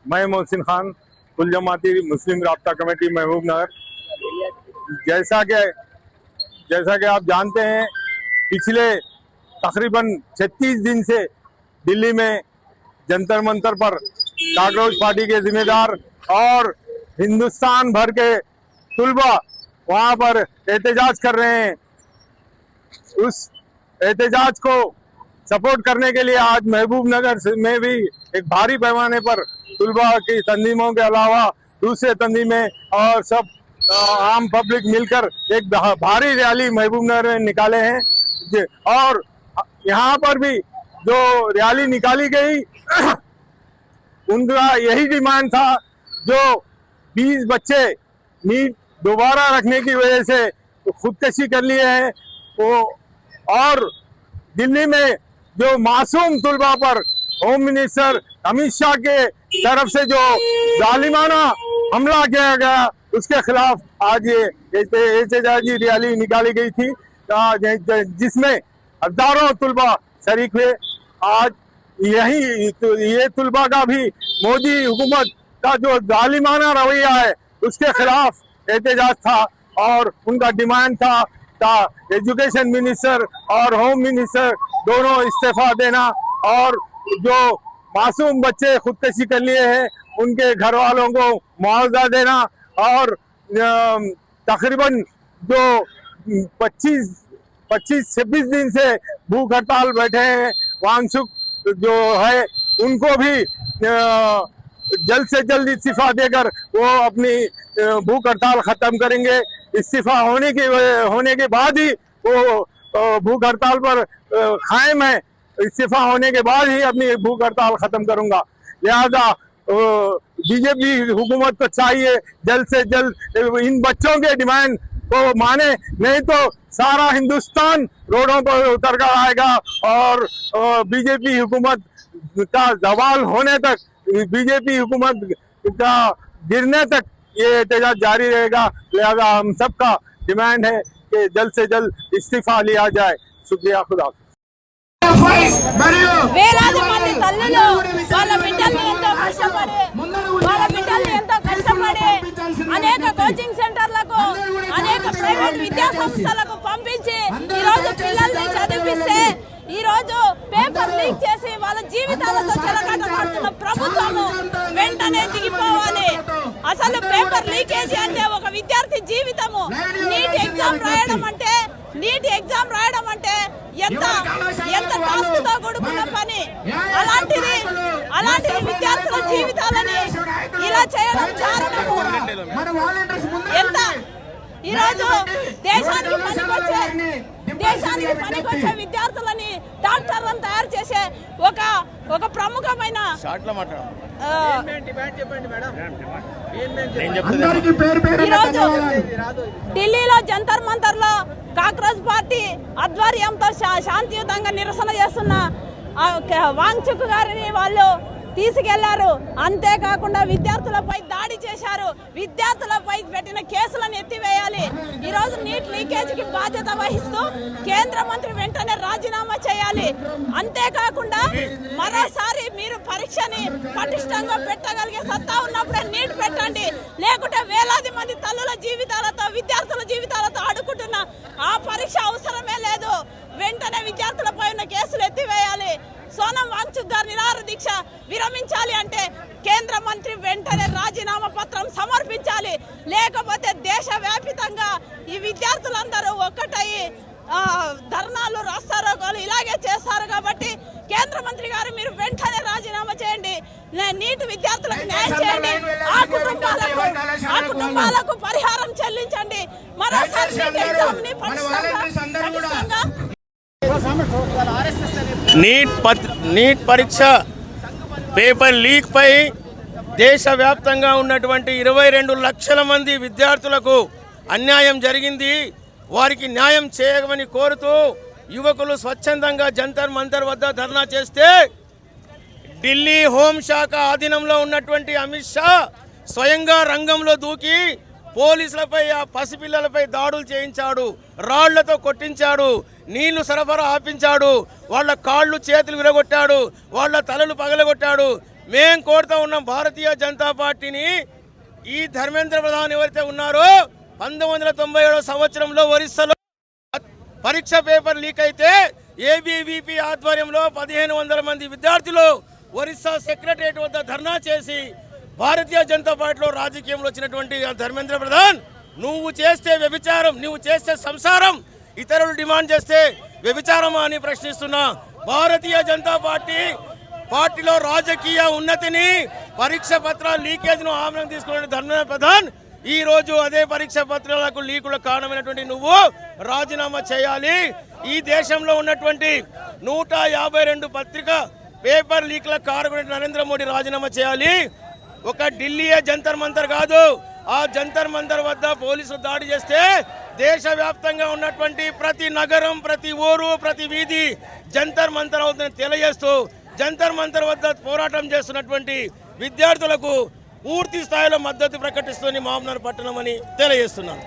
मैं मोहसिन खान, कुल जमाती मुस्लिम राब्ता कमेटी महबूबनगर। जैसा कि आप जानते हैं, पिछले तकरीबन 36 दिन से दिल्ली में जंतर मंतर पर काकरोच पार्टी के जिम्मेदार और हिंदुस्तान भर के तुलबा वहां पर एहतजाज कर रहे हैं। उस एहतजाज को सपोर्ट करने के लिए आज महबूबनगर में भी एक भारी पैमाने पर तुलबा की तंजीमों के अलावा दूसरे तंजीमें और सब आम पब्लिक मिलकर एक भारी रैली महबूबनगर में निकाले हैं। और यहाँ पर भी जो रैली निकाली गई उनका यही डिमांड था, जो 20 बच्चे नीट दोबारा रखने की वजह से खुदकशी कर लिए हैं वो, और दिल्ली में जो मासूम तुलबा पर होम मिनिस्टर अमित शाह के तरफ से जो जालिमाना हमला किया गया उसके खिलाफ आज ये एहतजाजी रैली निकाली गई थी, जिसमें हजारों तुलबा शरीक हुए। आज ये तुलबा का भी मोदी हुकूमत का जो जालिमाना रवैया है उसके खिलाफ एहतजाज था और उनका डिमांड था एजुकेशन मिनिस्टर और होम मिनिस्टर दोनों इस्तीफा देना, और जो मासूम बच्चे खुदकशी कर लिए हैं उनके घर वालों को मुआवजा देना, और तकरीबन जो 25-26 दिन से भूख हड़ताल बैठे हैं वांगचुक जो है उनको भी जल्द से जल्द इस्तीफा देकर वो अपनी भूख हड़ताल खत्म करेंगे। इस्तीफा होने के बाद ही वो भूख हड़ताल पर कायम है। इस्तीफा होने के बाद ही अपनी भूख हड़ताल खत्म करूंगा। लिहाजा बीजेपी हुकूमत को चाहिए जल्द से जल्द इन बच्चों के डिमांड को माने, नहीं तो सारा हिंदुस्तान रोडों पर उतर कर आएगा और बीजेपी हुकूमत का जवाल होने तक, बीजेपी हुकूमत का गिरने तक ये एहतजाज जारी रहेगा। लिहाजा हम सबका डिमांड है कि जल्द से जल्द इस्तीफा लिया जाए। शुक्रिया, खुदा। వేలాది మంది తల్లులు వాళ్ళ బిడ్డల్ని ఎంతో కష్టపడి అనేక కోచింగ్ సెంటర్లకు అనేక ప్రైవేట్ విద్యా సంస్థలకు పంపించి ఈ రోజు పిల్లల్ని చదివిస్తే ఈ రోజు పేపర్ లీక్ చేసి వాళ్ళ జీవితాలతో చెలగాటమాడుతున్న ప్రభుత్వము వెంటనే దిగిపోవాలి. అసలు పేపర్ లీకేజీ అంటే ఒక విద్యార్థి జీవితము. నీట్ ఎగ్జామ్ రాయడం అంటే ఎంత టాస్క్తో కూడుకున్న పని. అలాంటి విద్యార్థుల జీవితాలని ఇలా చేయడం కారణము ఎంత. ఈరోజు దేశానికి పనికొచ్చే విద్యార్థులని డాక్టర్లను తయారు చేసే ఒక ప్రముఖమైన ఈరోజు ఢిల్లీలో జంతర్ మంతర్ లో కాక్రోచ్ పార్టీ ఆధ్వర్యంతో శాంతియుతంగా నిరసన చేస్తున్న వాంగ్చుక్ గారిని వాళ్ళు తీసుకెళ్లారు. అంతేకాకుండా విద్యార్థులపై దాడి చేశారు. విద్యార్థులపై పెట్టిన కేసులను ఎత్తివేయాలి. ఈ రోజు నీట్ లీకేజీకి బాధ్యత వహిస్తూ కేంద్ర మంత్రి వెంటనే రాజీనామా చేయాలి. అంతేకాకుండా మరోసారి మీరు పరీక్షని పటిష్టంగా పెట్టగలిగే సత్తా ఉన్నప్పుడే నీట్ పెట్టండి. లేకుంటే వేలాది మంది తల్లుల జీవితాలతో విద్యార్థుల జీవితాలతో ఆడుకుంటున్న ఆ పరీక్ష అవసరమే లేదు. వెంటనే విద్యార్థులపై ఉన్న కేసులు ఎత్తివేయాలి. సోనం వాంగ్చుక్ గారి నిరాహార దీక్ష విరమించాలి అంటే కేంద్ర మంత్రి వెంటనే రాజీనామా పత్రం సమర్పించాలి. లేకపోతే దేశవ్యాప్తంగా ఈ విద్యార్థులందరూ ఒక్కటయ్యి ధర్నాలు రాస్తారోకోలు ఇలాగే చేస్తారు. కాబట్టి కేంద్ర మంత్రి గారు మీరు వెంటనే రాజీనామా చేయండి. నీట్ విద్యార్థులకు న్యాయం చేయండి. ఆ కుటుంబాలకు పరిహారం చెల్లించండి. మరోసారి నీట్ పరీక్ష పేపర్ లీక్ పై దేశవ్యాప్తంగా ఉన్నటువంటి 22 లక్షల మంది విద్యార్థులకు అన్యాయం జరిగింది. వారికి న్యాయం చేయమని కోరుతూ యువకులు స్వచ్ఛందంగా జంతర్ మంతర్ వద్ద ధర్నా చేస్తే ఢిల్లీ హోంశాఖ ఆధీనంలో ఉన్నటువంటి అమిత్ షా స్వయంగా రంగంలో దూకి పోలీసులపై ఆ పసిపిల్లలపై దాడులు చేయించాడు, రాళ్లతో కొట్టించాడు, నీళ్లు సరఫరా ఆపించాడు, వాళ్ళ కాళ్ళు చేతులు విరగొట్టాడు, వాళ్ళ తలలు పగలగొట్టాడు. మేం కోరుతా ఉన్నాం భారతీయ జనతా పార్టీని. ఈ ధర్మేంద్ర ప్రధాన్ ఎవరైతే ఉన్నారో 1997 సంవత్సరంలో ఒరిస్సాలో పరీక్ష పేపర్ లీక్ అయితే ఏబీవీపీ ఆధ్వర్యంలో 1500 మంది విద్యార్థులు ఒరిస్సా సెక్రటరియట్ వద్ద ధర్నా చేసి భారతీయ జనతా పార్టీలో రాజకీయంలో వచ్చినటువంటి ధర్మేంద్ర ప్రధాన్, నువ్వు చేస్తే వ్యభిచారం, నువ్వు చేస్తే సంసారం, ఇతరులు డిమాండ్ చేస్తే వ్యభిచారమా అని ప్రశ్నిస్తున్నా. భారతీయ జనతా పార్టీలో రాజకీయ ఉన్నతిని, పరీక్ష పత్రాల లీకేజ్ను ఆమరణ తీసుకున్న ధర్మేంద్ర ప్రధాన్ ఈ రోజు అదే పరీక్ష పత్రాలకు లీకులకు కారణమైనటువంటి నువ్వు రాజీనామా చేయాలి. ఈ దేశంలో ఉన్నటువంటి 152 పత్రిక పేపర్ లీక్లకు కారణమైన నరేంద్ర మోడీ రాజీనామా చేయాలి. ఒక ఢిల్లీయే జంతర్ మంతర్ కాదు, ఆ జంతర్ మంతర్ వద్ద పోలీసులు దాడి చేస్తే దేశవ్యాప్తంగా ఉన్నటువంటి ప్రతి నగరం, ప్రతి ఊరు, ప్రతి వీధి జంతర్ మంతర్ అవుతుందని తెలియజేస్తూ జంతర్ మంతర్ వద్ద పోరాటం చేస్తున్నటువంటి విద్యార్థులకు పూర్తి స్థాయిలో మద్దతు ప్రకటిస్తుంది మహబూబ్నగర్ పట్టణం అని తెలియజేస్తున్నాను.